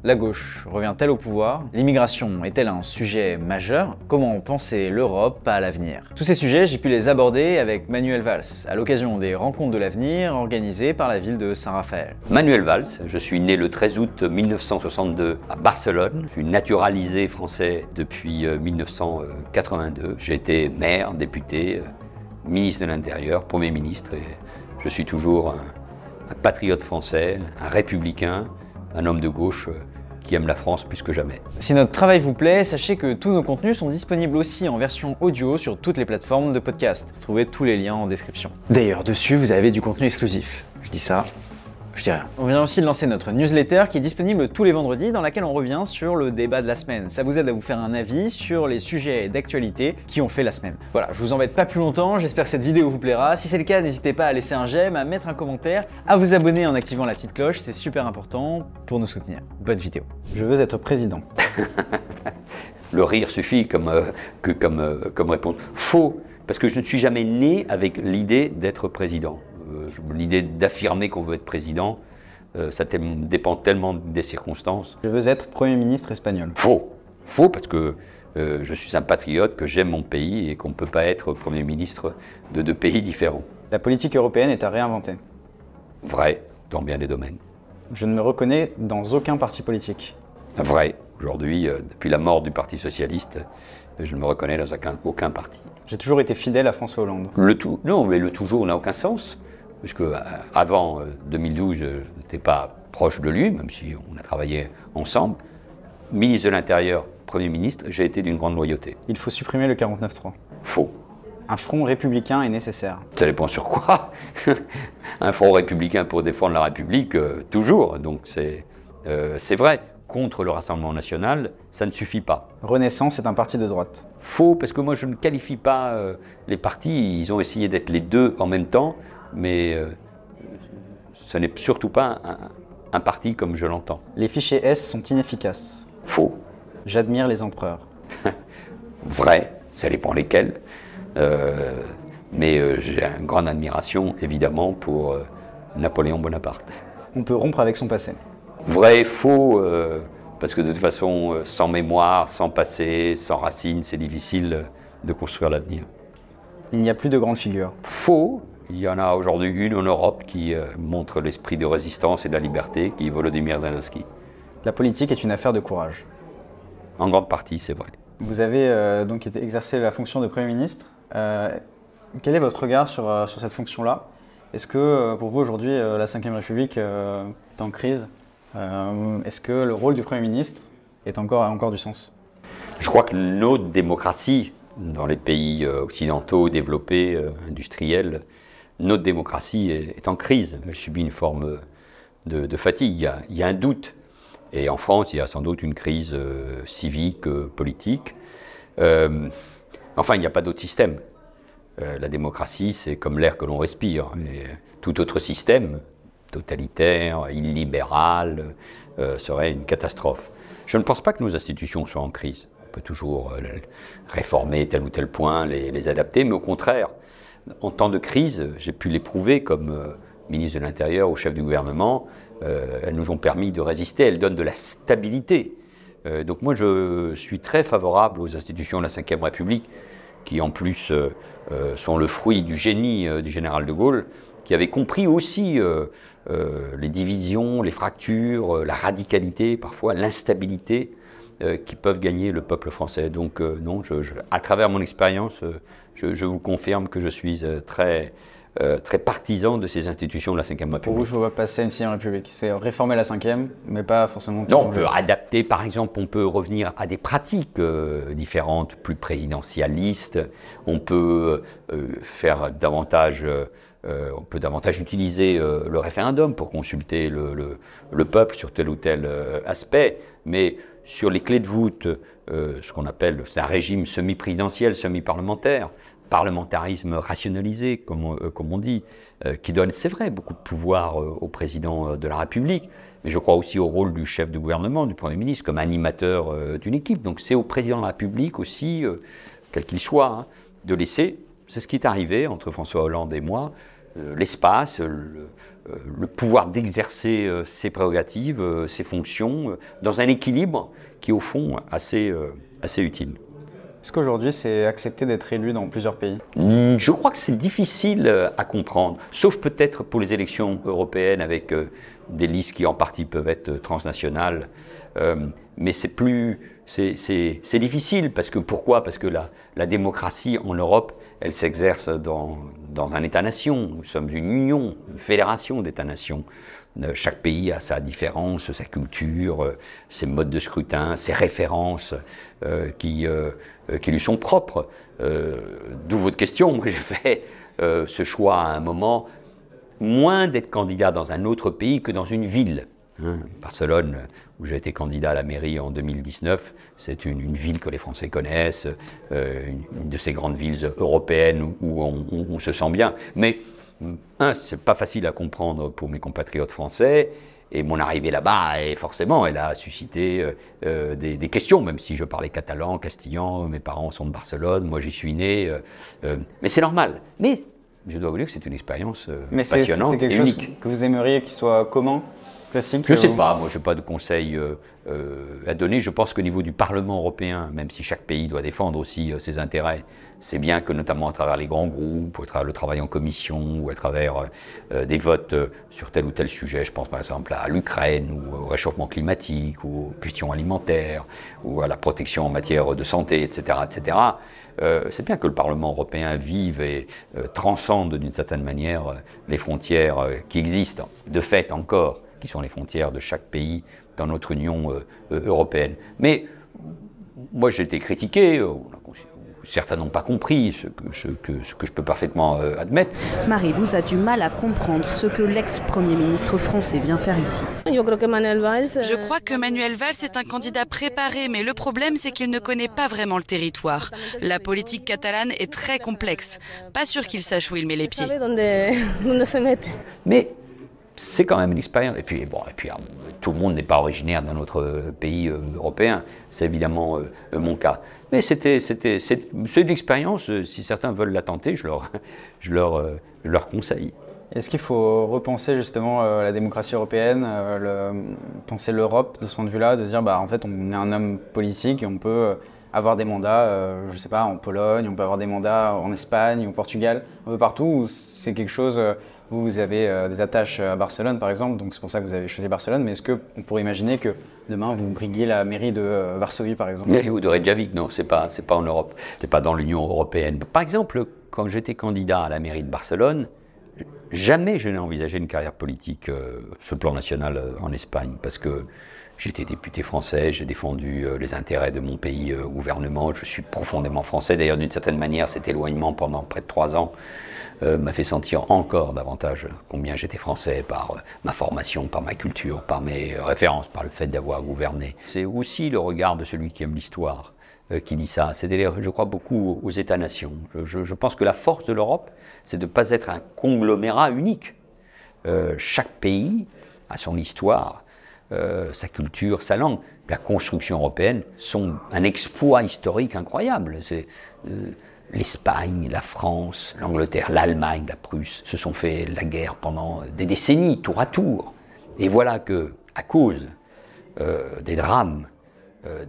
La gauche revient-elle au pouvoir? L'immigration est-elle un sujet majeur? Comment penser l'Europe à l'avenir? Tous ces sujets, j'ai pu les aborder avec Manuel Valls, à l'occasion des Rencontres de l'avenir organisées par la ville de Saint-Raphaël. Manuel Valls, je suis né le 13 août 1962 à Barcelone. Je suis naturalisé français depuis 1982. J'ai été maire, député, ministre de l'Intérieur, Premier ministre, et je suis toujours un patriote français, un républicain, un homme de gauche qui aime la France plus que jamais. Si notre travail vous plaît, sachez que tous nos contenus sont disponibles aussi en version audio sur toutes les plateformes de podcast. Vous trouvez tous les liens en description. D'ailleurs, dessus, vous avez du contenu exclusif. Je dis ça, je dis rien. On vient aussi de lancer notre newsletter qui est disponible tous les vendredis, dans laquelle on revient sur le débat de la semaine. Ça vous aide à vous faire un avis sur les sujets d'actualité qui ont fait la semaine. Voilà, je vous embête pas plus longtemps, j'espère que cette vidéo vous plaira. Si c'est le cas, n'hésitez pas à laisser un j'aime, à mettre un commentaire, à vous abonner en activant la petite cloche, c'est super important pour nous soutenir. Bonne vidéo. Je veux être président. Le rire suffit comme réponse. Faux, parce que je ne suis jamais né avec l'idée d'être président. L'idée d'affirmer qu'on veut être président, ça dépend tellement des circonstances. Je veux être Premier ministre espagnol. Faux. Faux parce que je suis un patriote, que j'aime mon pays et qu'on ne peut pas être Premier ministre de deux pays différents. La politique européenne est à réinventer. Vrai, dans bien des domaines. Je ne me reconnais dans aucun parti politique. Vrai. Aujourd'hui, depuis la mort du Parti socialiste, je ne me reconnais dans aucun parti. J'ai toujours été fidèle à François Hollande. Non, mais le toujours n'a aucun sens. Puisque avant 2012, je n'étais pas proche de lui, même si on a travaillé ensemble. Ministre de l'Intérieur, Premier ministre, j'ai été d'une grande loyauté. Il faut supprimer le 49.3. Faux. Un front républicain est nécessaire. Ça dépend sur quoi. Un front républicain pour défendre la République, toujours. Donc c'est vrai. Contre le Rassemblement national, ça ne suffit pas. Renaissance est un parti de droite. Faux, parce que moi je ne qualifie pas les partis. Ils ont essayé d'être les deux en même temps. Mais ce n'est surtout pas un parti comme je l'entends. Les fichiers S sont inefficaces. Faux. J'admire les empereurs. Vrai, ça dépend lesquels. Mais j'ai une grande admiration, évidemment, pour Napoléon Bonaparte. On peut rompre avec son passé. Vrai, faux, parce que de toute façon, sans mémoire, sans passé, sans racines, c'est difficile de construire l'avenir. Il n'y a plus de grandes figures. Faux. Il y en a aujourd'hui une en Europe qui montre l'esprit de résistance et de la liberté, qui est Volodymyr Zelensky. La politique est une affaire de courage. En grande partie, c'est vrai. Vous avez donc exercé la fonction de Premier ministre. Quel est votre regard sur cette fonction-là? Est-ce que pour vous aujourd'hui, la Ve République est en crise? Est-ce que le rôle du Premier ministre a encore du sens? Je crois que notre démocratie, dans les pays occidentaux, développés, industriels, notre démocratie est en crise. Elle subit une forme de fatigue. Il y a un doute. Et en France, il y a sans doute une crise civique, politique. Enfin, il n'y a pas d'autre système. La démocratie, c'est comme l'air que l'on respire. Et tout autre système, totalitaire, illibéral, serait une catastrophe. Je ne pense pas que nos institutions soient en crise. On peut toujours réformer tel ou tel point, les adapter, mais au contraire, en temps de crise, j'ai pu l'éprouver comme ministre de l'Intérieur ou chef du gouvernement, elles nous ont permis de résister, elles donnent de la stabilité. Donc moi je suis très favorable aux institutions de la Ve République, qui en plus sont le fruit du génie du général de Gaulle, qui avait compris aussi les divisions, les fractures, la radicalité, parfois l'instabilité qui peuvent gagner le peuple français. Donc non, à travers mon expérience, je vous confirme que je suis très partisan de ces institutions de la Ve République. Pour vous, il faut passer à une 6e République. C'est réformer la 5e, mais pas forcément... Non, on peut adapter, par exemple, on peut revenir à des pratiques différentes, plus présidentialistes. On peut faire davantage... on peut davantage utiliser le référendum pour consulter le peuple sur tel ou tel aspect, mais sur les clés de voûte, ce qu'on appelle un régime semi-présidentiel, semi-parlementaire, parlementarisme rationalisé, comme on dit, qui donne, c'est vrai, beaucoup de pouvoir au président de la République, mais je crois aussi au rôle du chef de gouvernement, du Premier ministre, comme animateur d'une équipe. Donc c'est au président de la République aussi, quel qu'il soit, hein, de laisser, c'est ce qui est arrivé entre François Hollande et moi, l'espace, le pouvoir d'exercer ses prérogatives, ses fonctions, dans un équilibre qui est au fond assez utile. Est-ce qu'aujourd'hui c'est accepté d'être élu dans plusieurs pays? Je crois que c'est difficile à comprendre, sauf peut-être pour les élections européennes avec des listes qui en partie peuvent être transnationales. Mais c'est difficile, parce que pourquoi? Parce que la démocratie en Europe, elle s'exerce dans un État-nation. Nous sommes une union, une fédération d'États-nations. Chaque pays a sa différence, sa culture, ses modes de scrutin, ses références qui lui sont propres. D'où votre question. Moi, j'ai fait ce choix à un moment, moins d'être candidat dans un autre pays que dans une ville. Barcelone, où j'ai été candidat à la mairie en 2019, c'est une ville que les Français connaissent, une de ces grandes villes européennes où on se sent bien. Mais, c'est pas facile à comprendre pour mes compatriotes français, et mon arrivée là-bas, forcément, elle a suscité des questions, même si je parlais catalan, castillan, mes parents sont de Barcelone, moi j'y suis né, mais c'est normal. Mais je dois vous dire que c'est une expérience passionnante et unique. C'est quelque chose que vous aimeriez qu'il soit comment? Classique, je ne sais pas, moi je n'ai pas de conseils à donner. Je pense qu'au niveau du Parlement européen, même si chaque pays doit défendre aussi ses intérêts, c'est bien que notamment à travers les grands groupes, à travers le travail en commission, ou à travers des votes sur tel ou tel sujet, je pense par exemple à l'Ukraine, ou au réchauffement climatique, ou aux questions alimentaires, ou à la protection en matière de santé, etc., etc., c'est bien que le Parlement européen vive et transcende d'une certaine manière les frontières qui existent, de fait encore, qui sont les frontières de chaque pays dans notre Union européenne. Mais moi j'ai été critiqué, certains n'ont pas compris, ce que je peux parfaitement admettre. Marie-Louise a du mal à comprendre ce que l'ex-premier ministre français vient faire ici. Je crois que Manuel Valls est un candidat préparé, mais le problème c'est qu'il ne connaît pas vraiment le territoire. La politique catalane est très complexe. Pas sûr qu'il sache où il met les pieds. Mais c'est quand même une expérience. Et puis tout le monde n'est pas originaire d'un autre pays européen. C'est évidemment mon cas. Mais c'est une expérience. Si certains veulent la tenter, je leur conseille. Est-ce qu'il faut repenser justement la démocratie européenne, penser l'Europe de ce point de vue-là, de se dire en fait on est un homme politique et on peut avoir des mandats, je ne sais pas, en Pologne, on peut avoir des mandats en Espagne, au Portugal, un peu partout, ou c'est quelque chose... Vous avez des attaches à Barcelone, par exemple, donc c'est pour ça que vous avez choisi Barcelone, mais est-ce qu'on pourrait imaginer que demain, vous briguiez la mairie de Varsovie, par exemple? Ou de Reykjavik, non, c'est pas en Europe, c'est pas dans l'Union européenne. Par exemple, quand j'étais candidat à la mairie de Barcelone, jamais je n'ai envisagé une carrière politique sur le plan national en Espagne, parce que j'étais député français, j'ai défendu les intérêts de mon pays au gouvernement, je suis profondément français. D'ailleurs, d'une certaine manière, cet éloignement pendant près de 3 ans m'a fait sentir encore davantage combien j'étais français par ma formation, par ma culture, par mes références, par le fait d'avoir gouverné. C'est aussi le regard de celui qui aime l'histoire qui dit ça. C'est-à-dire, je crois beaucoup aux États-nations. Je pense que la force de l'Europe, c'est de ne pas être un conglomérat unique. Chaque pays a son histoire, sa culture, sa langue. La construction européenne sont un exploit historique incroyable. L'Espagne, la France, l'Angleterre, l'Allemagne, la Prusse se sont fait la guerre pendant des décennies, tour à tour. Et voilà que, à cause des drames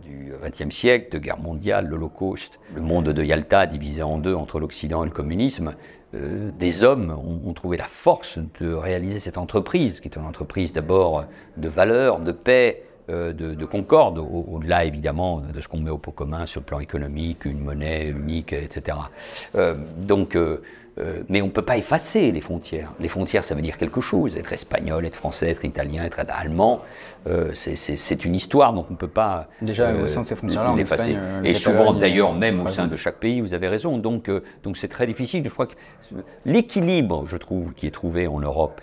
du XXe siècle, de guerre mondiale, l'Holocauste, le monde de Yalta divisé en deux entre l'Occident et le communisme, des hommes ont trouvé la force de réaliser cette entreprise, qui est une entreprise d'abord de valeurs, de paix, de concorde, au-delà évidemment de ce qu'on met au pot commun sur le plan économique, une monnaie unique, etc. Mais on ne peut pas effacer les frontières. Les frontières, ça veut dire quelque chose. Être espagnol, être français, être italien, être allemand, c'est une histoire, donc on ne peut pas déjà au sein de ces frontières-là, en l'effacer. Espagne, et souvent d'ailleurs, même au sein de chaque pays, vous avez raison. Donc c'est très difficile. Je crois que l'équilibre, je trouve, qui est trouvé en Europe,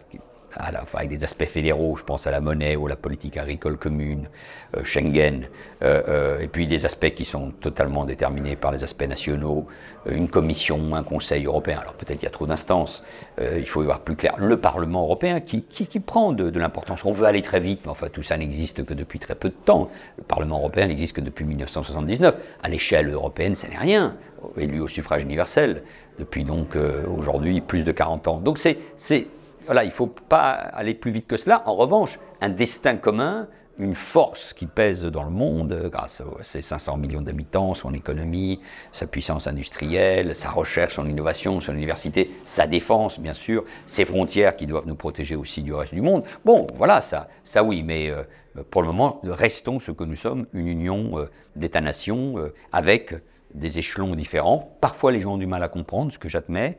avec des aspects fédéraux, je pense à la monnaie ou à la politique agricole commune, Schengen, et puis des aspects qui sont totalement déterminés par les aspects nationaux, une commission, un conseil européen. Alors peut-être qu'il y a trop d'instances, il faut y voir plus clair. Le Parlement européen qui prend de l'importance. On veut aller très vite, mais enfin tout ça n'existe que depuis très peu de temps. Le Parlement européen n'existe que depuis 1979. À l'échelle européenne, ça n'est rien. Élu au suffrage universel depuis donc aujourd'hui plus de 40 ans. Donc voilà, il ne faut pas aller plus vite que cela. En revanche, un destin commun, une force qui pèse dans le monde grâce à ses 500 millions d'habitants, son économie, sa puissance industrielle, sa recherche, son innovation, son université, sa défense, bien sûr, ses frontières qui doivent nous protéger aussi du reste du monde. Bon, voilà, ça oui, mais pour le moment, restons ce que nous sommes, une union d'États-nations avec des échelons différents. Parfois, les gens ont du mal à comprendre, ce que j'admets,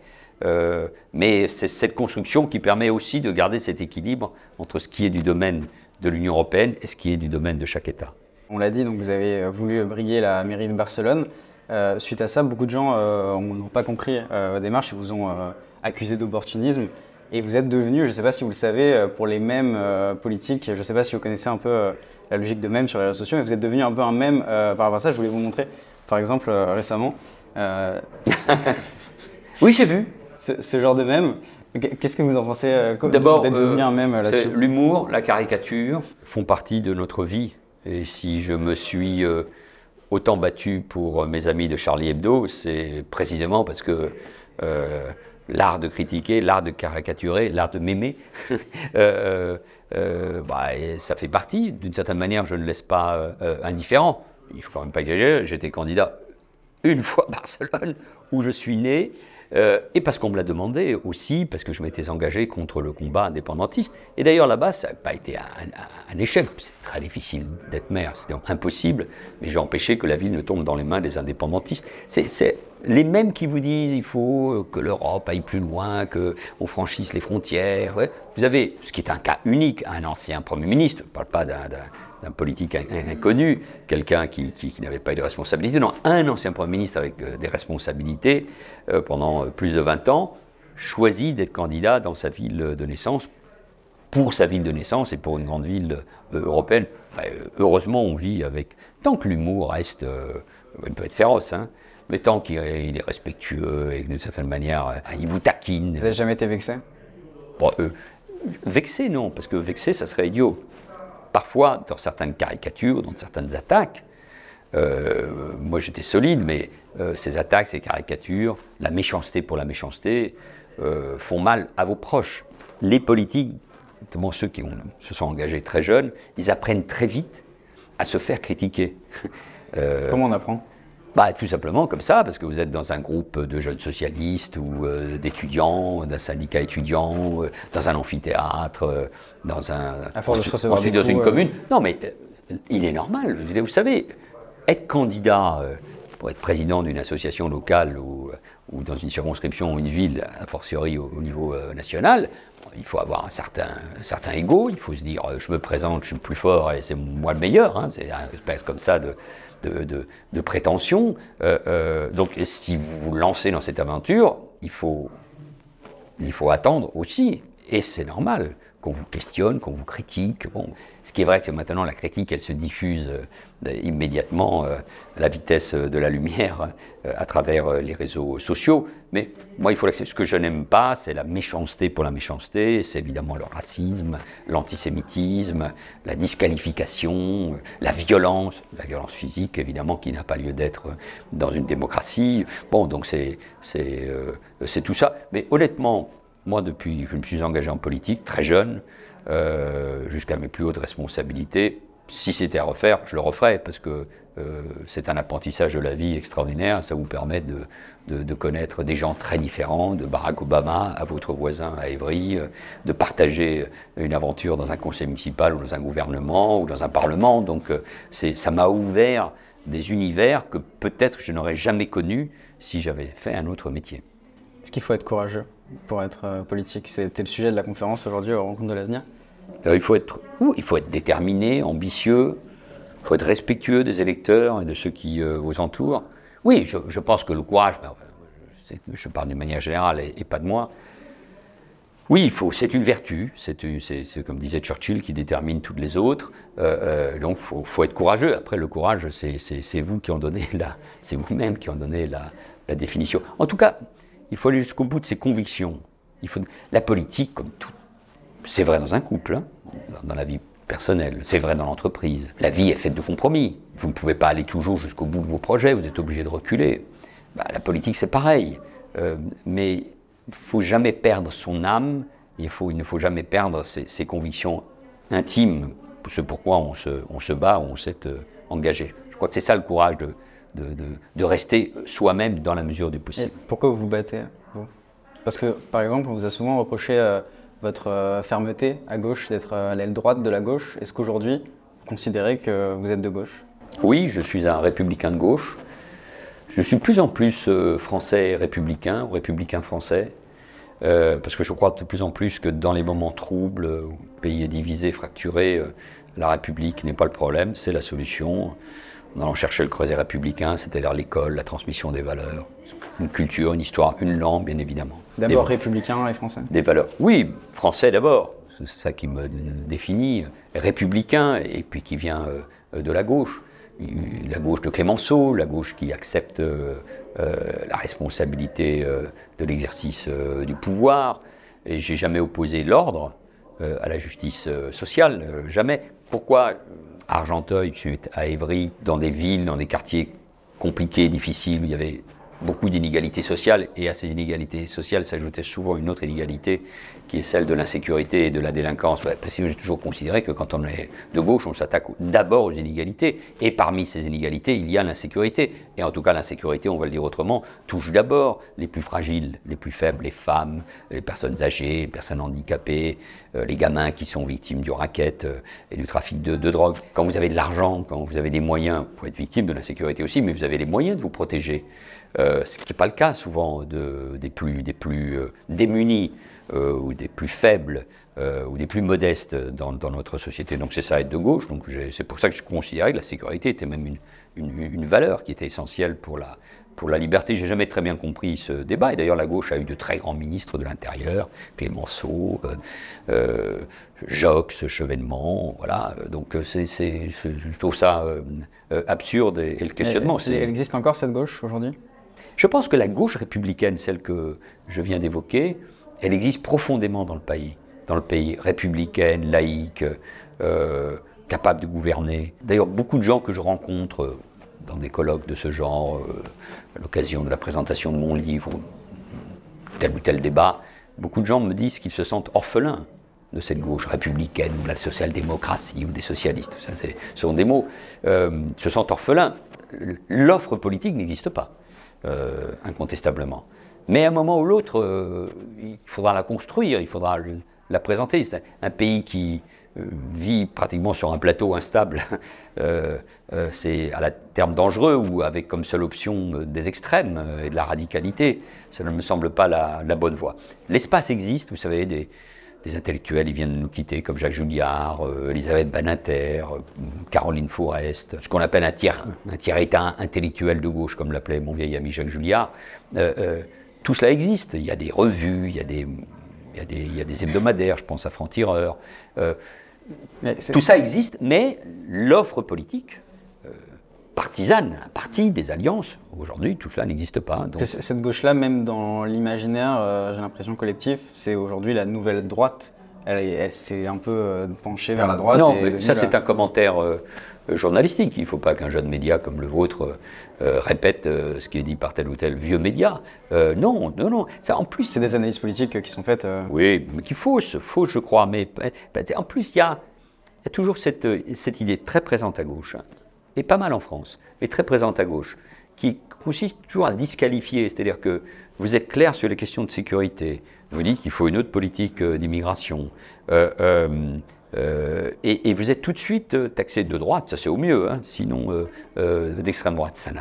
mais c'est cette construction qui permet aussi de garder cet équilibre entre ce qui est du domaine de l'Union européenne et ce qui est du domaine de chaque État. On l'a dit, donc vous avez voulu briguer la mairie de Barcelone. Suite à ça, beaucoup de gens n'ont pas compris votre démarche et vous ont accusé d'opportunisme. Et vous êtes devenu, je ne sais pas si vous le savez, pour les mèmes politiques, je ne sais pas si vous connaissez un peu la logique de mèmes sur les réseaux sociaux, mais vous êtes devenu un peu un mème par rapport à ça. Je voulais vous montrer, par exemple, récemment. Oui, j'ai vu. Ce genre de mème. Qu'est-ce que vous en pensez D'abord, d'être devenu un mème là-dessus? L'humour, la caricature font partie de notre vie. Et si je me suis autant battu pour mes amis de Charlie Hebdo, c'est précisément parce que l'art de critiquer, l'art de caricaturer, l'art de mémer, ça fait partie. D'une certaine manière, je ne laisse pas indifférent. Il ne faut quand même pas exagérer, j'étais candidat une fois à Barcelone, où je suis né, et parce qu'on me l'a demandé aussi, parce que je m'étais engagé contre le combat indépendantiste. Et d'ailleurs là-bas, ça n'a pas été un échec. C'est très difficile d'être maire, c'était impossible, mais j'ai empêché que la ville ne tombe dans les mains des indépendantistes. C'est les mêmes qui vous disent il faut que l'Europe aille plus loin, qu'on franchisse les frontières. Ouais. Vous avez, ce qui est un cas unique, un ancien Premier ministre, je ne parle pas d'un politique inconnu, quelqu'un qui n'avait pas eu de responsabilité, non, un ancien Premier ministre avec des responsabilités pendant plus de 20 ans, choisit d'être candidat dans sa ville de naissance, pour sa ville de naissance et pour une grande ville européenne. Heureusement, on vit avec, tant que l'humour reste, il peut être féroce, hein, mais tant qu'il est respectueux et que d'une certaine manière, il vous taquine. Vous n'avez jamais été vexé? Bon, vexé, non, parce que vexé, ça serait idiot. Parfois, dans certaines caricatures, dans certaines attaques, moi j'étais solide, mais ces attaques, ces caricatures, la méchanceté pour la méchanceté, font mal à vos proches. Les politiques, notamment ceux qui se sont engagés très jeunes, ils apprennent très vite à se faire critiquer. Comment on apprend? Tout simplement comme ça, parce que vous êtes dans un groupe de jeunes socialistes ou d'étudiants, d'un syndicat étudiant, dans un amphithéâtre, ensuite dans une commune. Non, mais il est normal. Vous savez, être candidat pour être président d'une association locale ou dans une circonscription ou une ville, a fortiori au niveau national, il faut avoir un certain ego. Il faut se dire, je me présente, je suis le plus fort et c'est moi le meilleur. Hein, c'est une espèce comme ça de prétention. Donc si vous vous lancez dans cette aventure, il faut attendre aussi, et c'est normal qu'on vous questionne, qu'on vous critique. Bon, ce qui est vrai que maintenant la critique, elle se diffuse immédiatement à la vitesse de la lumière à travers les réseaux sociaux. Mais moi, il faut l'accepter. Ce que je n'aime pas, c'est la méchanceté pour la méchanceté. C'est évidemment le racisme, l'antisémitisme, la disqualification, la violence physique, évidemment, qui n'a pas lieu d'être dans une démocratie. Bon, donc c'est tout ça. Mais honnêtement, moi, depuis que je me suis engagé en politique, très jeune, jusqu'à mes plus hautes responsabilités, si c'était à refaire, je le referais, parce que c'est un apprentissage de la vie extraordinaire. Ça vous permet de connaître des gens très différents, de Barack Obama à votre voisin à Évry, de partager une aventure dans un conseil municipal ou dans un gouvernement ou dans un parlement. Donc ça m'a ouvert des univers que peut-être je n'aurais jamais connus si j'avais fait un autre métier. Est-ce qu'il faut être courageux pour être politique? C'était le sujet de la conférence aujourd'hui, Rencontre de l'avenir. Il faut être déterminé, ambitieux, il faut être respectueux des électeurs et de ceux qui vous entourent. Oui, je pense que le courage, je parle d'une manière générale et pas de moi. Oui, c'est une vertu, c'est comme disait Churchill qui détermine toutes les autres. Donc il faut être courageux. Après, le courage, c'est vous qui en donnez c'est vous-même qui en donnez la définition. En tout cas, il faut aller jusqu'au bout de ses convictions. La politique, comme tout, c'est vrai dans un couple, hein, dans la vie personnelle, c'est vrai dans l'entreprise. La vie est faite de compromis. Vous ne pouvez pas aller toujours jusqu'au bout de vos projets, vous êtes obligé de reculer. La politique, c'est pareil. Mais il ne faut jamais perdre son âme il ne faut jamais perdre ses convictions intimes, ce pourquoi on se bat, on s'est engagé. Je crois que c'est ça le courage de rester soi-même dans la mesure du possible. Et pourquoi vous vous battez, vous? Parce que, par exemple, on vous a souvent reproché votre fermeté à gauche, d'être à l'aile droite de la gauche. Est-ce qu'aujourd'hui, vous considérez que vous êtes de gauche? Oui, je suis un républicain de gauche. Je suis de plus en plus français républicain, ou républicain français, parce que je crois de plus en plus que dans les moments troubles, où le pays est divisé, fracturé, la République n'est pas le problème, c'est la solution. En allant chercher le creuset républicain, c'est-à-dire l'école, la transmission des valeurs, une culture, une histoire, une langue, bien évidemment. D'abord républicain et français? Des valeurs. Oui, français d'abord, c'est ça qui me définit, républicain, et puis qui vient de la gauche de Clémenceau, la gauche qui accepte la responsabilité de l'exercice du pouvoir. Et j'ai jamais opposé l'ordre à la justice sociale, jamais. Pourquoi à Argenteuil, à Évry, dans des villes, dans des quartiers compliqués, difficiles, où il y avait beaucoup d'inégalités sociales, et à ces inégalités sociales s'ajoutait souvent une autre inégalité qui est celle de l'insécurité et de la délinquance. Parce que j'ai toujours considéré que quand on est de gauche, on s'attaque d'abord aux inégalités, et parmi ces inégalités, il y a l'insécurité. Et en tout cas, l'insécurité, on va le dire autrement, touche d'abord les plus fragiles, les plus faibles, les femmes, les personnes âgées, les personnes handicapées, les gamins qui sont victimes du racket et du trafic de drogue. Quand vous avez de l'argent, quand vous avez des moyens, vous pouvez être victime de l'insécurité aussi, mais vous avez les moyens de vous protéger. Ce qui n'est pas le cas souvent des plus démunis ou des plus faibles ou des plus modestes dans notre société. Donc c'est ça être de gauche. Donc c'est pour ça que je considérais que la sécurité était même une valeur qui était essentielle pour la liberté. J'ai jamais très bien compris ce débat. Et d'ailleurs la gauche a eu de très grands ministres de l'Intérieur, Clémenceau, Joxe, Chevènement, voilà. Donc je trouve ça absurde et le questionnement. Elle existe encore cette gauche aujourd'hui? Je pense que la gauche républicaine, celle que je viens d'évoquer, elle existe profondément dans le pays républicaine, laïque, capable de gouverner. D'ailleurs, beaucoup de gens que je rencontre dans des colloques de ce genre, à l'occasion de la présentation de mon livre, ou tel ou tel débat, beaucoup de gens me disent qu'ils se sentent orphelins de cette gauche républicaine, ou de la social-démocratie, ou des socialistes. Ça, ce sont des mots. Se sentent orphelins. L'offre politique n'existe pas. Incontestablement. Mais à un moment ou l'autre, il faudra la construire, il faudra la présenter. C'est un pays qui vit pratiquement sur un plateau instable, c'est à terme dangereux ou avec comme seule option des extrêmes et de la radicalité. Ça ne me semble pas la bonne voie. L'espace existe, vous savez, des intellectuels, ils viennent de nous quitter, comme Jacques Julliard, Elisabeth Badinter, Caroline Fourest, ce qu'on appelle un tiers-état intellectuel de gauche, comme l'appelait mon vieil ami Jacques Julliard. Tout cela existe. Il y a des revues, il y a des hebdomadaires, je pense à Franc-Tireur. Tout ça existe, mais l'offre politique partisane, un parti, des alliances, aujourd'hui, tout cela n'existe pas. Donc... Cette gauche-là, même dans l'imaginaire, j'ai l'impression collectif, c'est aujourd'hui la nouvelle droite. Elle s'est un peu penchée vers la droite. Non, mais ça c'est un commentaire journalistique. Il ne faut pas qu'un jeune média comme le vôtre répète ce qui est dit par tel ou tel vieux média. Non. Ça, en plus, c'est des analyses politiques qui sont faites. Oui, mais qui faussent, je crois. Mais en plus, il y a toujours cette idée très présente à gauche. Et pas mal en France, mais très présente à gauche, qui consiste toujours à disqualifier, c'est-à-dire que vous êtes clair sur les questions de sécurité, vous dites qu'il faut une autre politique d'immigration, et vous êtes tout de suite taxé de droite, ça c'est au mieux, hein, sinon d'extrême droite, ça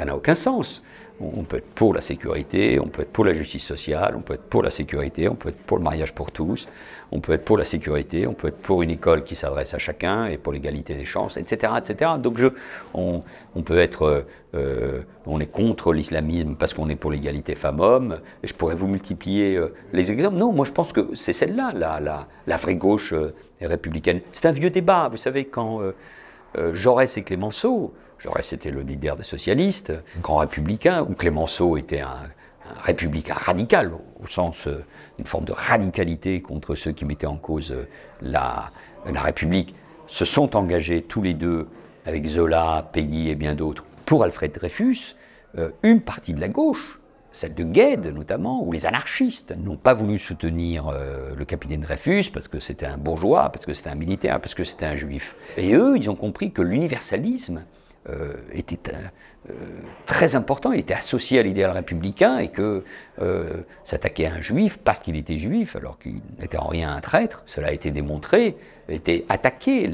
n'a aucun sens. On peut être pour la sécurité, on peut être pour la justice sociale, on peut être pour la sécurité, on peut être pour le mariage pour tous, on peut être pour la sécurité, on peut être pour une école qui s'adresse à chacun et pour l'égalité des chances, etc. etc. Donc on peut être, on est contre l'islamisme parce qu'on est pour l'égalité femmes-hommes, et je pourrais vous multiplier les exemples. Non, moi je pense que c'est celle-là, la vraie gauche républicaine. C'est un vieux débat, vous savez, quand Jaurès et Clémenceau, Jaurès était le leader des socialistes, grand républicain, où Clémenceau était un républicain radical, au sens d'une forme de radicalité contre ceux qui mettaient en cause la République, se sont engagés tous les deux, avec Zola, Péguy et bien d'autres, pour Alfred Dreyfus. Une partie de la gauche celle de Gued notamment, où les anarchistes n'ont pas voulu soutenir le capitaine Dreyfus parce que c'était un bourgeois, parce que c'était un militaire, parce que c'était un juif. Et eux, ils ont compris que l'universalisme était très important, il était associé à l'idéal républicain et que s'attaquer à un juif parce qu'il était juif, alors qu'il n'était en rien un traître, cela a été démontré, était attaquer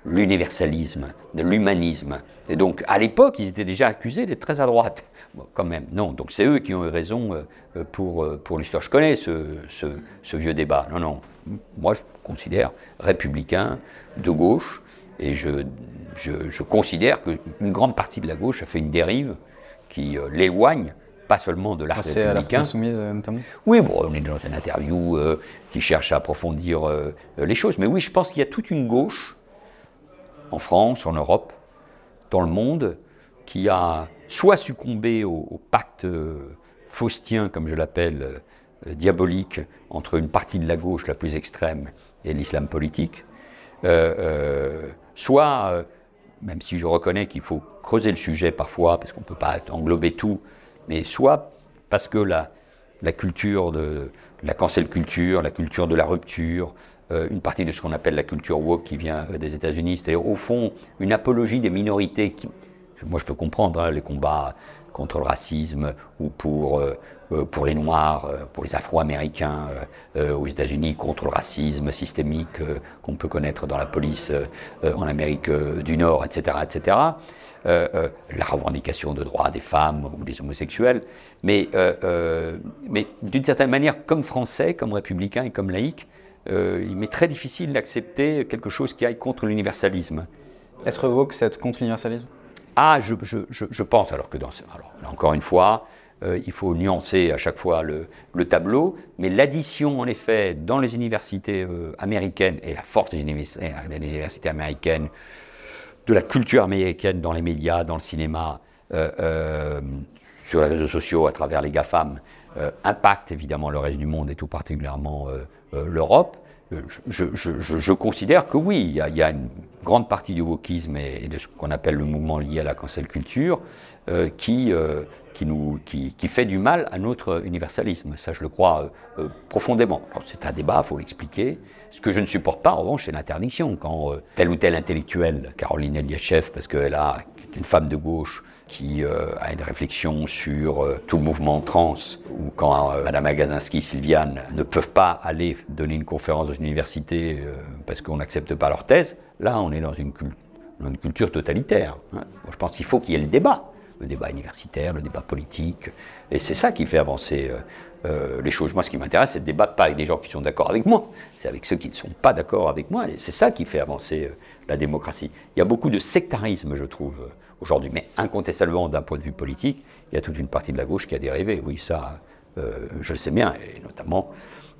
l'universalisme, l'humanisme. Et donc, à l'époque, ils étaient déjà accusés d'être très à droite. Bon, quand même, non. Donc, c'est eux qui ont eu raison pour l'histoire. Je connais ce vieux débat. Non, non. Moi, je me considère républicain, de gauche, et je considère qu'une grande partie de la gauche a fait une dérive qui l'éloigne, pas seulement de l'art républicain. À la France Insoumise, notamment. Oui, bon, on est dans une interview qui cherche à approfondir les choses. Mais oui, je pense qu'il y a toute une gauche, en France, en Europe, dans le monde, qui a soit succombé au pacte faustien, comme je l'appelle, diabolique, entre une partie de la gauche la plus extrême et l'islam politique, soit, même si je reconnais qu'il faut creuser le sujet parfois, parce qu'on ne peut pas englober tout, mais soit parce que la culture de la cancel culture, la culture de la rupture, une partie de ce qu'on appelle la culture woke qui vient des États-Unis, c'est-à-dire au fond une apologie des minorités qui, moi je peux comprendre les combats contre le racisme ou pour les Noirs, pour les Afro-Américains aux États-Unis, contre le racisme systémique qu'on peut connaître dans la police en Amérique du Nord, etc., etc. La revendication de droits des femmes ou des homosexuels, mais d'une certaine manière, comme Français, comme républicain et comme laïc, il m'est très difficile d'accepter quelque chose qui aille contre l'universalisme. Être woke, c'est être contre l'universalisme? Ah, je pense, alors que là, encore une fois, il faut nuancer à chaque fois le tableau, mais l'addition, en effet, dans les universités américaines, et la force des universités américaines, de la culture américaine dans les médias, dans le cinéma, sur les réseaux sociaux, à travers les GAFAM, impacte évidemment le reste du monde et tout particulièrement l'Europe. Je considère que oui, il y a une grande partie du wokisme et de ce qu'on appelle le mouvement lié à la cancel culture qui fait du mal à notre universalisme. Ça, je le crois profondément. Alors, c'est un débat, il faut l'expliquer. Ce que je ne supporte pas, en revanche, c'est l'interdiction. Quand tel ou tel intellectuel, Caroline Eliachev, parce qu'elle est une femme de gauche, qui a une réflexion sur tout le mouvement trans, ou quand Madame Agazinski, Sylviane, ne peuvent pas aller donner une conférence dans une université parce qu'on n'accepte pas leur thèse, là on est dans une culture totalitaire. Hein. Je pense qu'il faut qu'il y ait le débat universitaire, le débat politique, et c'est ça qui fait avancer les choses. Moi, ce qui m'intéresse, c'est de débattre pas avec des gens qui sont d'accord avec moi, c'est avec ceux qui ne sont pas d'accord avec moi, et c'est ça qui fait avancer la démocratie. Il y a beaucoup de sectarisme, je trouve, aujourd'hui, mais incontestablement, d'un point de vue politique, il y a toute une partie de la gauche qui a dérivé. Oui, ça, je le sais bien, et notamment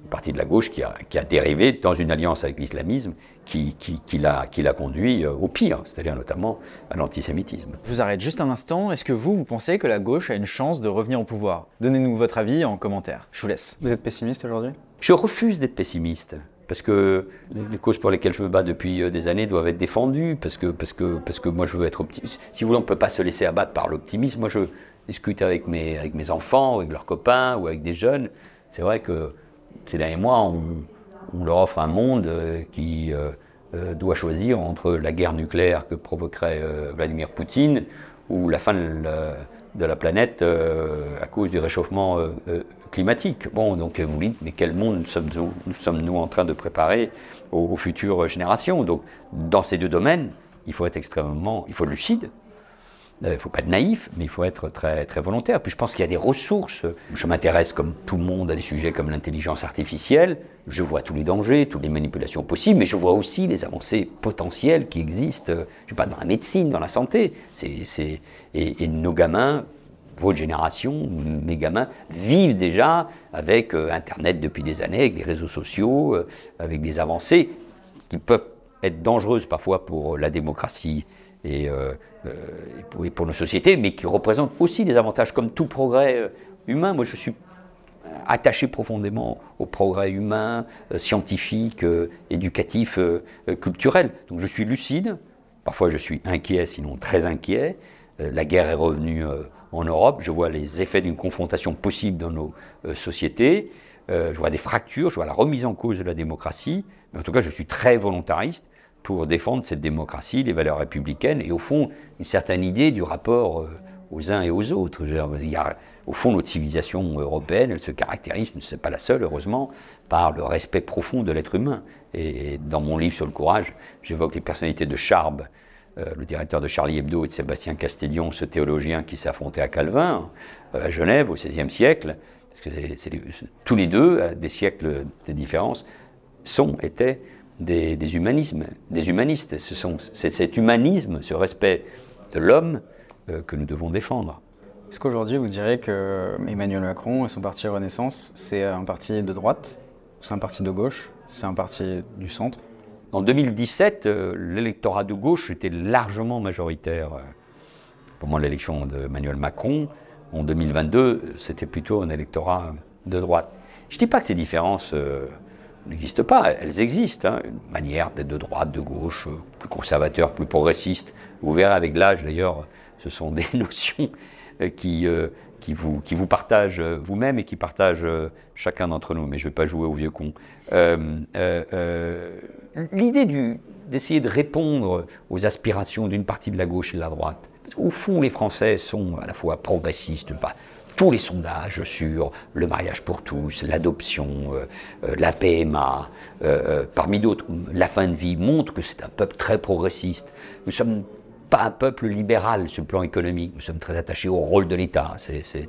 une partie de la gauche qui a dérivé dans une alliance avec l'islamisme qui l'a conduit au pire, c'est-à-dire notamment à l'antisémitisme. Je vous arrête juste un instant. Est-ce que vous pensez que la gauche a une chance de revenir au pouvoir? Donnez-nous votre avis en commentaire. Je vous laisse. Vous êtes pessimiste aujourd'hui? Je refuse d'être pessimiste. Parce que les causes pour lesquelles je me bats depuis des années doivent être défendues, parce que moi je veux être optimiste. Si vous voulez, on ne peut pas se laisser abattre par l'optimisme. Moi je discute avec mes enfants, avec leurs copains ou avec des jeunes. C'est vrai que ces derniers mois, on leur offre un monde qui doit choisir entre la guerre nucléaire que provoquerait Vladimir Poutine ou la fin de la planète à cause du réchauffement climatique. Bon, donc vous dites, mais quel monde sommes-nous en train de préparer aux futures générations? Donc, dans ces deux domaines, il faut être lucide, il ne faut pas être naïf, mais il faut être très, très volontaire. Puis je pense qu'il y a des ressources. Je m'intéresse, comme tout le monde, à des sujets comme l'intelligence artificielle. Je vois tous les dangers, toutes les manipulations possibles, mais je vois aussi les avancées potentielles qui existent, je sais pas, dans la médecine, dans la santé. Et nos gamins, votre génération, mes gamins, vivent déjà avec Internet depuis des années, avec des réseaux sociaux, avec des avancées qui peuvent être dangereuses parfois pour la démocratie et pour nos sociétés, mais qui représentent aussi des avantages comme tout progrès humain. Moi, je suis attaché profondément au progrès humain, scientifique, éducatif, culturel. Donc je suis lucide, parfois je suis inquiet, sinon très inquiet. La guerre est revenue en Europe, je vois les effets d'une confrontation possible dans nos sociétés, je vois des fractures, je vois la remise en cause de la démocratie, mais en tout cas je suis très volontariste pour défendre cette démocratie, les valeurs républicaines et au fond une certaine idée du rapport aux uns et aux autres. Il y a, au fond, notre civilisation européenne, elle se caractérise, ce n'est pas la seule heureusement, par le respect profond de l'être humain. Et dans mon livre sur le courage, j'évoque les personnalités de Charb, le directeur de Charlie Hebdo, et de Sébastien Castellion, ce théologien qui s'affrontait à Calvin, à Genève, au XVIe siècle, parce que tous les deux, à des siècles de différence, étaient des humanistes. C'est cet humanisme, ce respect de l'homme que nous devons défendre. Est-ce qu'aujourd'hui vous diriez que Emmanuel Macron et son parti Renaissance, c'est un parti de droite, c'est un parti de gauche, c'est un parti du centre? En 2017, l'électorat de gauche était largement majoritaire. Pour moi, l'élection d'Emmanuel Macron, en 2022, c'était plutôt un électorat de droite. Je ne dis pas que ces différences n'existent pas, elles existent. Hein. Une manière d'être de droite, de gauche, plus conservateur, plus progressiste. Vous verrez avec l'âge, d'ailleurs, ce sont des notions qui vous partagent vous-même et qui partagent chacun d'entre nous. Mais je ne vais pas jouer au vieux con. L'idée d'essayer de répondre aux aspirations d'une partie de la gauche et de la droite. Au fond, les Français sont à la fois progressistes, tous les sondages sur le mariage pour tous, l'adoption, la PMA, parmi d'autres, la fin de vie, montrent que c'est un peuple très progressiste. Nous sommes pas un peuple libéral sur le plan économique, nous sommes très attachés au rôle de l'État, c'est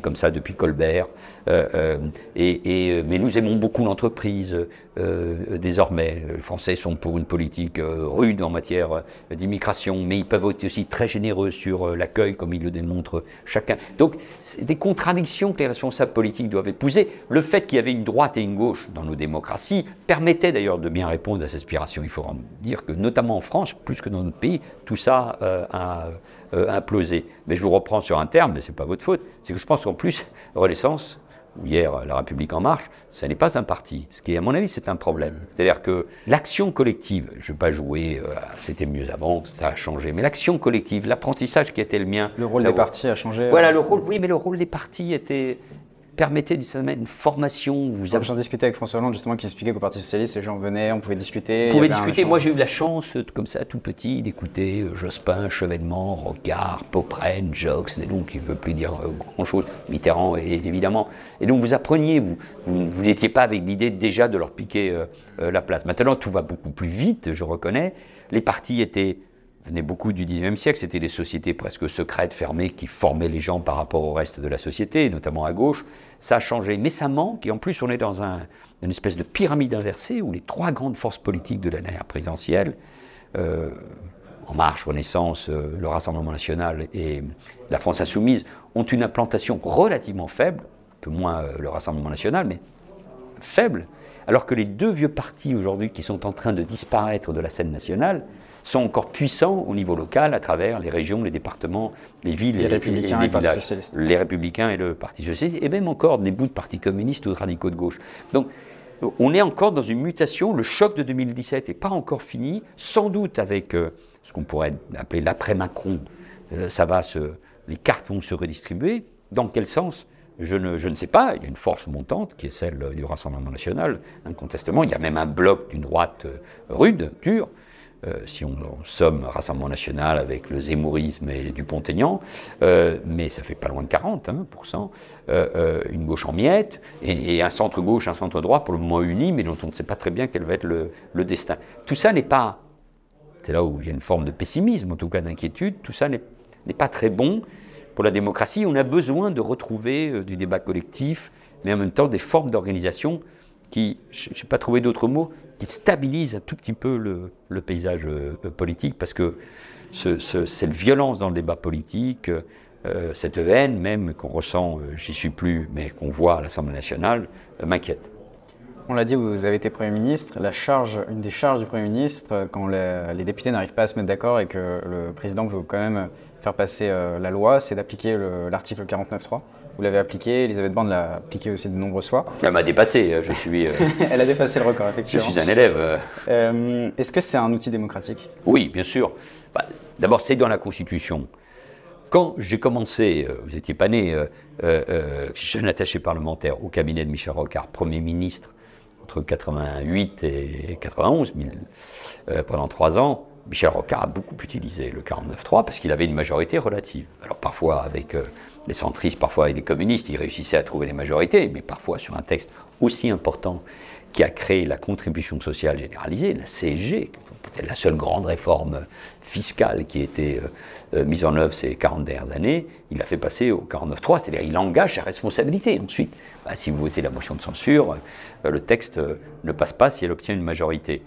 comme ça depuis Colbert, mais nous aimons beaucoup l'entreprise désormais. Les Français sont pour une politique rude en matière d'immigration, mais ils peuvent être aussi très généreux sur l'accueil, comme ils le démontrent chacun. Donc, c'est des contradictions que les responsables politiques doivent épouser. Le fait qu'il y avait une droite et une gauche dans nos démocraties permettait d'ailleurs de bien répondre à ces aspirations. Il faut dire que, notamment en France, plus que dans notre pays, tout ça a implosé. Mais je vous reprends sur un terme, mais ce n'est pas votre faute, c'est que je pense qu'en plus, Renaissance, ou hier La République En Marche, ce n'est pas un parti. Ce qui, à mon avis, c'est un problème. C'est-à-dire que l'action collective, je ne vais pas jouer, c'était mieux avant, ça a changé, mais l'action collective, l'apprentissage qui était le mien... Le rôle des partis a changé. Voilà, le rôle, oui, mais le rôle des partis permettait une formation. J'en discutais avec François Hollande justement qui expliquait qu'au Parti Socialiste, les gens venaient, on pouvait discuter. Moi j'ai eu la chance, comme ça, tout petit, d'écouter Jospin, Chevènement, Rocard, Popren, Jox, des noms qui ne veulent plus dire grand-chose, Mitterrand évidemment. Et donc vous appreniez, vous n'étiez pas avec l'idée déjà de leur piquer la place. Maintenant tout va beaucoup plus vite, je reconnais. Les partis venaient beaucoup du XIXe siècle, c'était des sociétés presque secrètes, fermées, qui formaient les gens par rapport au reste de la société, notamment à gauche. Ça a changé, mais ça manque, et en plus on est dans une espèce de pyramide inversée où les trois grandes forces politiques de la dernière présidentielle, En Marche, Renaissance, le Rassemblement National et la France Insoumise, ont une implantation relativement faible, un peu moins le Rassemblement National, mais faible, alors que les deux vieux partis aujourd'hui qui sont en train de disparaître de la scène nationale sont encore puissants au niveau local à travers les régions, les départements, les villes les Républicains et le Parti Socialiste. Les Républicains et le Parti Socialiste, et même encore des bouts de partis communistes ou de radicaux de gauche. Donc on est encore dans une mutation, le choc de 2017 n'est pas encore fini, sans doute avec ce qu'on pourrait appeler l'après-Macron, les cartes vont se redistribuer. Dans quel sens ? Je ne sais pas, il y a une force montante qui est celle du Rassemblement National, incontestablement. Il y a même un bloc d'une droite rude, dure, si on somme Rassemblement National avec le zémourisme et Dupont-Aignan, mais ça fait pas loin de 40%, une gauche en miettes, et un centre-gauche, un centre-droit pour le moment uni, mais dont on ne sait pas très bien quel va être le destin. Tout ça n'est pas, c'est là où il y a une forme de pessimisme, en tout cas d'inquiétude, tout ça n'est pas très bon pour la démocratie. On a besoin de retrouver du débat collectif, mais en même temps des formes d'organisation qui, je n'ai pas trouvé d'autres mots, qui stabilisent un tout petit peu le paysage politique, parce que cette violence dans le débat politique, cette haine même qu'on ressent, j'y suis plus, mais qu'on voit à l'Assemblée nationale, m'inquiète. On l'a dit, vous avez été Premier ministre. Une des charges du Premier ministre, quand les députés n'arrivent pas à se mettre d'accord et que le président veut quand même faire passer la loi, c'est d'appliquer l'article 49.3. Vous l'avez appliqué, Elisabeth Borne l'a appliqué aussi de nombreuses fois. Elle m'a dépassé, je suis... Elle a dépassé le record, effectivement. Je suis un élève. Est-ce que c'est un outil démocratique ? Oui, bien sûr. D'abord, c'est dans la Constitution. Quand j'ai commencé, vous n'étiez pas né, jeune attaché parlementaire au cabinet de Michel Rocard, Premier ministre, entre 88 et 91, pendant 3 ans, Michel Rocard a beaucoup utilisé le 49.3 parce qu'il avait une majorité relative. Alors parfois avec les centristes, parfois avec les communistes, il réussissait à trouver des majorités, mais parfois sur un texte aussi important qui a créé la contribution sociale généralisée, la CSG, peut-être la seule grande réforme fiscale qui a été mise en œuvre ces 40 dernières années, il l'a fait passer au 49.3, c'est-à-dire il engage sa responsabilité. Ensuite, si vous votez la motion de censure, le texte ne passe pas si elle obtient une majorité.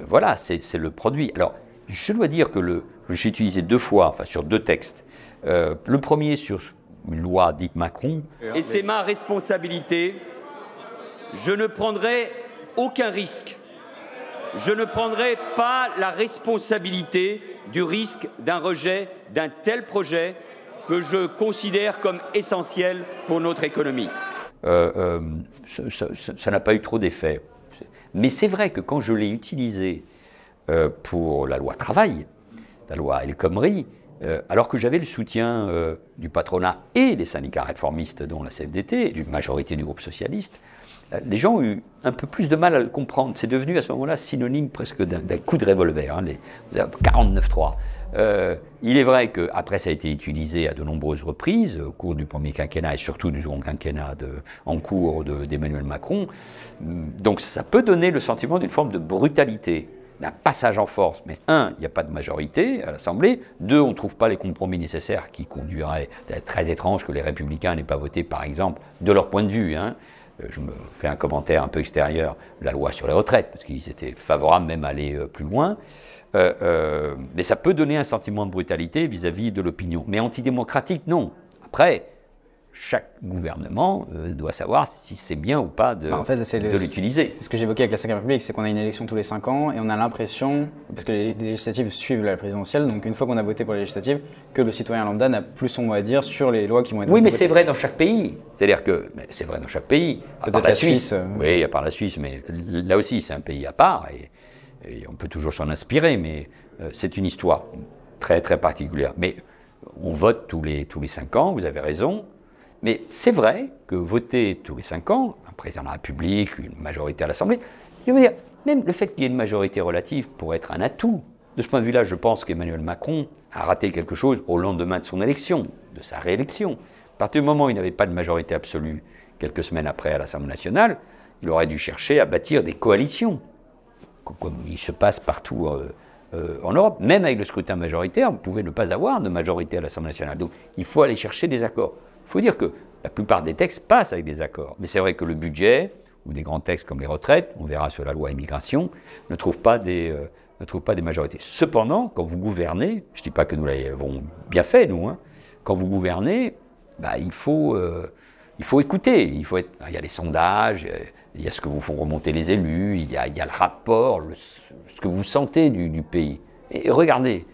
Voilà, c'est le produit. Alors, je dois dire que j'ai utilisé 2 fois, enfin sur 2 textes. Le premier sur une loi dite Macron. Et c'est ma responsabilité. Je ne prendrai aucun risque. Je ne prendrai pas la responsabilité du risque d'un rejet d'un tel projet que je considère comme essentiel pour notre économie. Ça n'a pas eu trop d'effet. Mais c'est vrai que quand je l'ai utilisé pour la loi travail, la loi El Khomri, alors que j'avais le soutien du patronat et des syndicats réformistes, dont la CFDT, et d'une majorité du groupe socialiste, les gens ont eu un peu plus de mal à le comprendre. C'est devenu à ce moment-là synonyme presque d'un coup de revolver, hein, 49.3. Il est vrai qu'après ça a été utilisé à de nombreuses reprises au cours du premier quinquennat et surtout du second quinquennat en cours d'Emmanuel Macron. Donc ça peut donner le sentiment d'une forme de brutalité, d'un passage en force. Mais 1, il n'y a pas de majorité à l'Assemblée. 2, on ne trouve pas les compromis nécessaires qui conduiraient à être très étrange que les Républicains n'aient pas voté, par exemple, de leur point de vue, hein. Je me fais un commentaire un peu extérieur, la loi sur les retraites, parce qu'ils étaient favorables même à aller plus loin. Mais ça peut donner un sentiment de brutalité vis-à-vis de l'opinion. Mais antidémocratique, non. Après, chaque gouvernement doit savoir si c'est bien ou pas de l'utiliser. C'est ce que j'évoquais avec la 5e République, c'est qu'on a une élection tous les 5 ans et on a l'impression, parce que les législatives suivent la présidentielle, donc une fois qu'on a voté pour les législatives, que le citoyen lambda n'a plus son mot à dire sur les lois qui vont être votées. Oui, mais c'est vrai dans chaque pays. C'est-à-dire que c'est vrai dans chaque pays. À part la Suisse. Oui, à part la Suisse, mais là aussi c'est un pays à part et on peut toujours s'en inspirer, mais c'est une histoire très très particulière. Mais on vote tous les 5 ans, vous avez raison. Mais c'est vrai que voter tous les 5 ans, un président de la République, une majorité à l'Assemblée, je veux dire, même le fait qu'il y ait une majorité relative pourrait être un atout. De ce point de vue-là, je pense qu'Emmanuel Macron a raté quelque chose au lendemain de son élection, de sa réélection. À partir du moment où il n'avait pas de majorité absolue, quelques semaines après à l'Assemblée nationale, il aurait dû chercher à bâtir des coalitions, comme il se passe partout en Europe. Même avec le scrutin majoritaire, vous pouvez ne pas avoir de majorité à l'Assemblée nationale. Donc il faut aller chercher des accords. Il faut dire que la plupart des textes passent avec des accords. Mais c'est vrai que le budget, ou des grands textes comme les retraites, on verra sur la loi immigration, ne trouvent pas des majorités. Cependant, quand vous gouvernez, je ne dis pas que nous l'avons bien fait, nous, hein, quand vous gouvernez, il faut écouter. Il y a les sondages, il y a ce que vous font remonter les élus, il y a le rapport, ce que vous sentez du pays. Et regardez,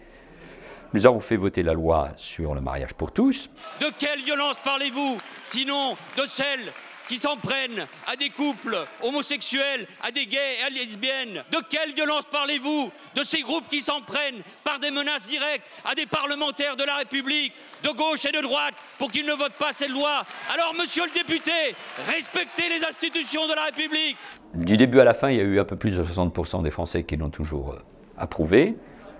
nous avons fait voter la loi sur le mariage pour tous. De quelle violence parlez-vous? Sinon de celles qui s'en prennent à des couples homosexuels, à des gays et à des lesbiennes. De quelle violence parlez-vous? De ces groupes qui s'en prennent par des menaces directes à des parlementaires de la République, de gauche et de droite, pour qu'ils ne votent pas cette loi. Alors, monsieur le député, respectez les institutions de la République. Du début à la fin, il y a eu un peu plus de 60% des Français qui l'ont toujours approuvé.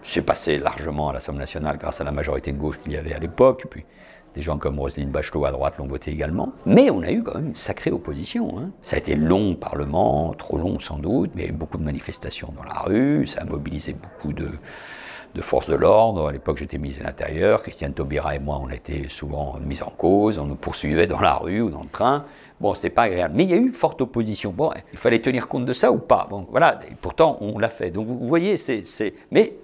C'est passé largement à l'Assemblée nationale grâce à la majorité de gauche qu'il y avait à l'époque. Puis des gens comme Roselyne Bachelot à droite l'ont voté également. Mais on a eu quand même une sacrée opposition, hein. Ça a été long au Parlement, trop long sans doute, mais il y a eu beaucoup de manifestations dans la rue, ça a mobilisé beaucoup de forces de l'ordre. À l'époque, j'étais ministre de l'Intérieur, Christiane Taubira et moi, on a été souvent mis en cause, on nous poursuivait dans la rue ou dans le train. Bon, c'est pas agréable. Mais il y a eu forte opposition. Bon, il fallait tenir compte de ça ou pas. Bon, voilà, et pourtant, on l'a fait. Donc, vous voyez, Mais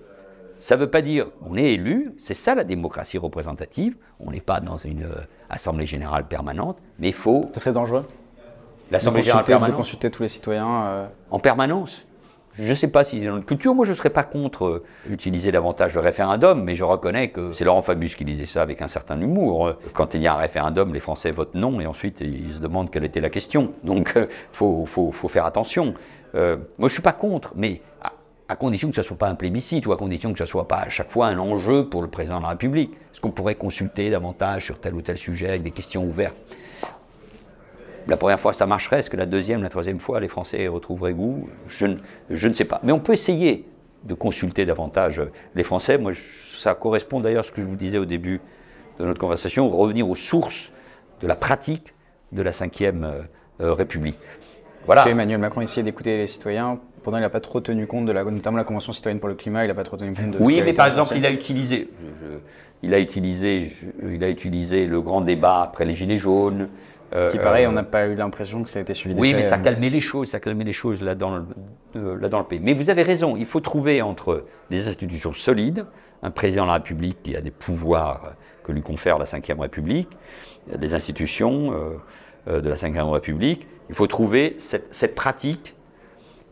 ça ne veut pas dire qu'on est élu, c'est ça la démocratie représentative. On n'est pas dans une assemblée générale permanente, mais il faut... C'est très dangereux. L'assemblée générale permanente. De consulter tous les citoyens. En permanence. Je ne sais pas si c'est dans notre culture. Moi, je ne serais pas contre utiliser davantage le référendum, mais je reconnais que c'est Laurent Fabius qui disait ça avec un certain humour. Quand il y a un référendum, les Français votent non, et ensuite ils se demandent quelle était la question. Donc, faut faire attention. Moi, je ne suis pas contre, mais à condition que ce ne soit pas un plébiscite ou à condition que ce ne soit pas à chaque fois un enjeu pour le président de la République. Est-ce qu'on pourrait consulter davantage sur tel ou tel sujet avec des questions ouvertes? La première fois, ça marcherait. Est-ce que la deuxième, la troisième fois, les Français retrouveraient goût? Je ne sais pas. Mais on peut essayer de consulter davantage les Français. Moi, ça correspond d'ailleurs à ce que je vous disais au début de notre conversation, revenir aux sources de la pratique de la Ve République. Voilà. Emmanuel Macron essayait d'écouter les citoyens. Pendant, il n'a pas trop tenu compte de notamment la Convention citoyenne pour le climat. Il n'a pas trop tenu compte de. Oui, mais par exemple, il a utilisé le grand débat après les Gilets jaunes. Qui pareil, on n'a pas eu l'impression que ça a été suivi. Oui, mais ça calmait les choses, là dans le pays. Mais vous avez raison, il faut trouver entre des institutions solides, un président de la République qui a des pouvoirs que lui confère la Ve République, des institutions de la Ve République. Il faut trouver cette pratique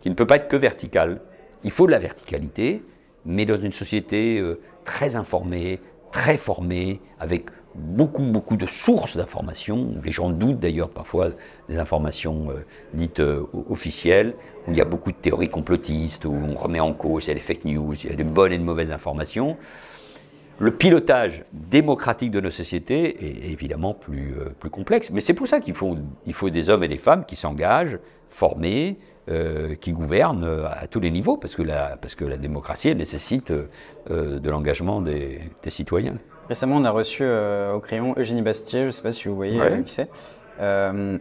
qui ne peut pas être que verticale. Il faut de la verticalité, mais dans une société très informée, très formée, avec beaucoup de sources d'informations, où les gens doutent d'ailleurs parfois des informations dites officielles, où il y a beaucoup de théories complotistes, où on remet en cause, il y a des fake news, il y a de bonnes et de mauvaises informations. Le pilotage démocratique de nos sociétés est évidemment plus complexe, mais c'est pour ça qu'il faut des hommes et des femmes qui s'engagent, formés, qui gouvernent à tous les niveaux, parce que la démocratie elle nécessite de l'engagement des citoyens. Récemment, on a reçu au crayon Eugénie Bastier, je ne sais pas si vous voyez qui c'est.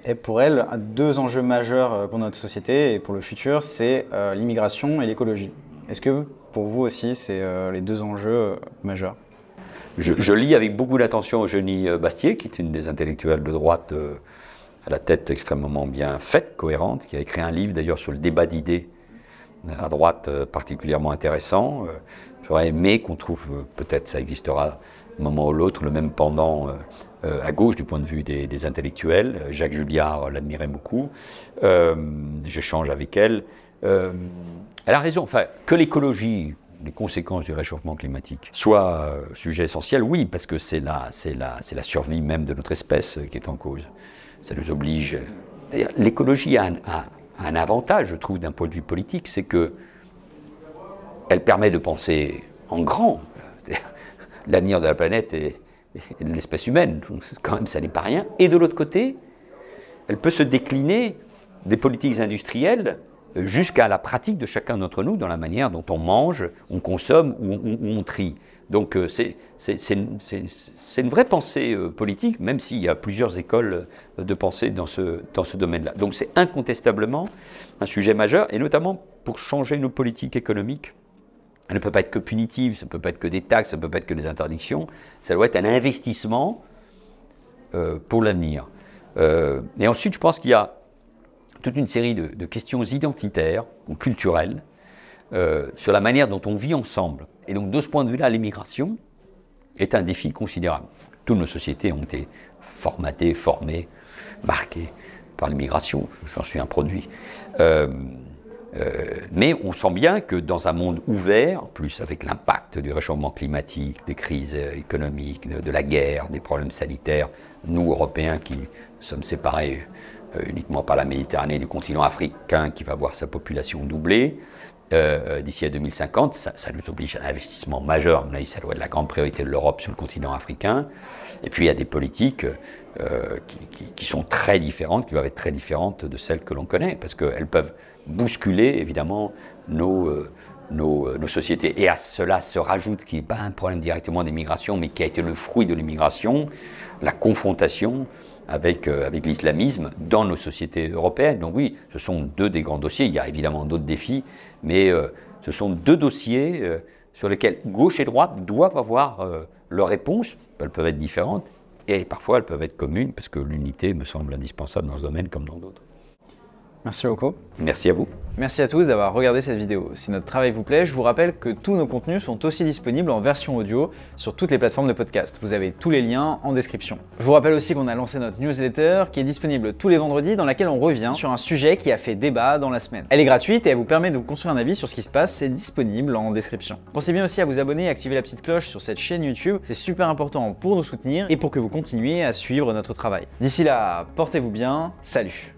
Et pour elle, deux enjeux majeurs pour notre société et pour le futur, c'est l'immigration et l'écologie. Est-ce que pour vous aussi, c'est les deux enjeux majeurs? Je lis avec beaucoup d'attention Eugénie Bastier, qui est une des intellectuelles de droite à la tête extrêmement bien faite, cohérente, qui a écrit un livre d'ailleurs sur le débat d'idées à droite particulièrement intéressant. J'aurais aimé qu'on trouve, peut-être ça existera un moment ou l'autre, le même pendant à gauche du point de vue des intellectuels. Jacques Julliard l'admirait beaucoup. J'échange avec elle. Elle a raison, enfin, que l'écologie, les conséquences du réchauffement climatique soient sujet essentiel, oui, parce que c'est la survie même de notre espèce qui est en cause. Ça nous oblige. D'ailleurs, l'écologie a un avantage, je trouve, d'un point de vue politique, c'est que elle permet de penser en grand. L'avenir de la planète et de l'espèce humaine, quand même, ça n'est pas rien. Et de l'autre côté, elle peut se décliner des politiques industrielles jusqu'à la pratique de chacun d'entre nous dans la manière dont on mange, on consomme ou on trie. Donc c'est une vraie pensée politique, même s'il y a plusieurs écoles de pensée dans ce domaine-là. Donc c'est incontestablement un sujet majeur, et notamment pour changer nos politiques économiques. Elle ne peut pas être que punitive, ça ne peut pas être que des taxes, ça ne peut pas être que des interdictions, ça doit être un investissement pour l'avenir. Et ensuite, je pense qu'il y a toute une série de questions identitaires ou culturelles sur la manière dont on vit ensemble. Et donc, de ce point de vue-là, l'immigration est un défi considérable. Toutes nos sociétés ont été formatées, formées, marquées par l'immigration, j'en suis un produit. Mais on sent bien que dans un monde ouvert, en plus avec l'impact du réchauffement climatique, des crises économiques, de la guerre, des problèmes sanitaires, nous, Européens, qui sommes séparés uniquement par la Méditerranée du continent africain, qui va voir sa population doubler, d'ici à 2050, ça nous oblige à un investissement majeur. À mon avis, ça doit être la grande priorité de l'Europe sur le continent africain. Et puis il y a des politiques qui sont très différentes, qui doivent être très différentes de celles que l'on connaît, parce qu'elles peuvent bousculer évidemment nos sociétés. Et à cela se rajoute, qui n'est pas un problème directement d'immigration, mais qui a été le fruit de l'immigration, la confrontation avec l'islamisme dans nos sociétés européennes. Donc oui, ce sont deux des grands dossiers. Il y a évidemment d'autres défis, mais ce sont deux dossiers sur lesquels gauche et droite doivent avoir leurs réponses. Elles peuvent être différentes et parfois elles peuvent être communes, parce que l'unité me semble indispensable dans ce domaine comme dans d'autres. Merci beaucoup. Merci à vous. Merci à tous d'avoir regardé cette vidéo. Si notre travail vous plaît, je vous rappelle que tous nos contenus sont aussi disponibles en version audio sur toutes les plateformes de podcast. Vous avez tous les liens en description. Je vous rappelle aussi qu'on a lancé notre newsletter qui est disponible tous les vendredis, dans laquelle on revient sur un sujet qui a fait débat dans la semaine. Elle est gratuite et elle vous permet de vous construire un avis sur ce qui se passe. C'est disponible en description. Pensez bien aussi à vous abonner et activer la petite cloche sur cette chaîne YouTube. C'est super important pour nous soutenir et pour que vous continuiez à suivre notre travail. D'ici là, portez-vous bien. Salut.